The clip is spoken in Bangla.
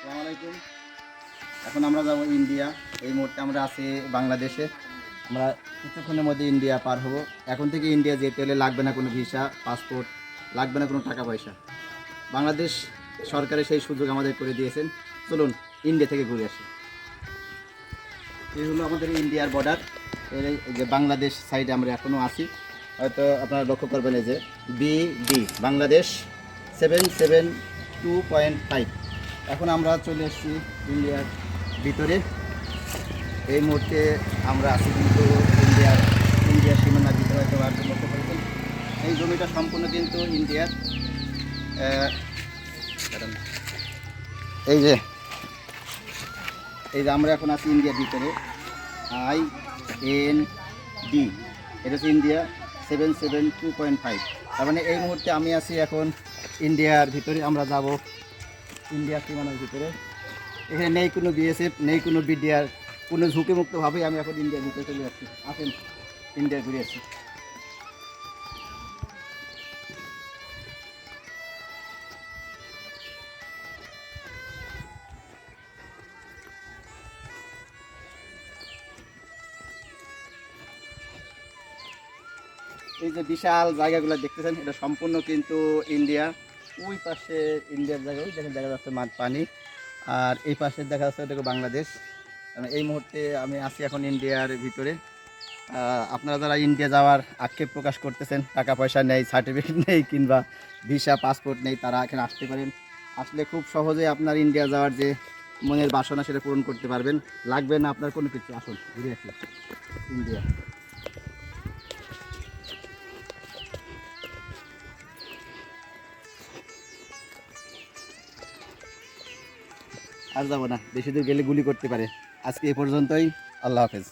আসসালামু আলাইকুম। এখন আমরা যাব ইন্ডিয়া। এই মুহূর্তে আমরা আছি বাংলাদেশে। আমরা কিছুক্ষণের মধ্যে ইন্ডিয়া পার হব। এখন থেকে ইন্ডিয়া যেতে হলে লাগবে না কোনো ভিসা, পাসপোর্ট, লাগবে না কোনো টাকা পয়সা। বাংলাদেশ সরকারের সেই সুযোগ আমাদের করে দিয়েছেন। চলুন ইন্ডিয়া থেকে ঘুরে আসি। এই হলো আমাদের ইন্ডিয়ার বর্ডার। এই যে বাংলাদেশ সাইডে আমরা এখনও আছি। হয়তো আপনারা লক্ষ্য করবেন এই যে BD বাংলাদেশ 772.5। এখন আমরা চলে এসেছি ইন্ডিয়ার ভিতরে। এই মুহূর্তে আমরা আছি কিন্তু ইন্ডিয়ার সীমানার ভিতরে। হয়তো আর লক্ষ্য করেছেন এই জমিটা সম্পূর্ণ কিন্তু ইন্ডিয়ার। এই যে আমরা এখন আছি ইন্ডিয়ার ভিতরে। IND, এটা হচ্ছে ইন্ডিয়া 772.5। তার মানে এই মুহূর্তে আমি আছি এখন ইন্ডিয়ার ভিতরে। আমরা যাব ইন্ডিয়ার সীমানার ভিতরে। এখানে নেই কোনো BSF, নেই কোনো BDR, কোনো ঝুঁকিমুক্তভাবেই আমি এখন ইন্ডিয়ার ভিতরে চলে যাচ্ছি। আসেন ইন্ডিয়া ঘুরে আসি। এই যে বিশাল জায়গাগুলো দেখতেছেন, এটা সম্পূর্ণ কিন্তু ইন্ডিয়া। ওই পাশে ইন্ডিয়ার জায়গা, ওই দেখেন দেখা যাচ্ছে মাঠ পানি। আর এই পাশে দেখা যাচ্ছে এটা বাংলাদেশ। এই মুহূর্তে আমি আছি এখন ইন্ডিয়ার ভিতরে। আপনারা যারা ইন্ডিয়া যাওয়ার আক্ষেপ প্রকাশ করতেছেন, টাকা পয়সা নেই, সার্টিফিকেট নেই, কিংবা ভিসা পাসপোর্ট নেই, তারা এখানে আসতে পারেন। আসলে খুব সহজে আপনার ইন্ডিয়া যাওয়ার যে মনের বাসনা সেটা পূরণ করতে পারবেন। লাগবে না আপনার কোনো কিছু। আসুন ঘুরে আসি ইন্ডিয়া। আর যাবো না, বেশি দূর গেলে গুলি করতে পারে। আজকে এ পর্যন্তই। আল্লাহ হাফেজ।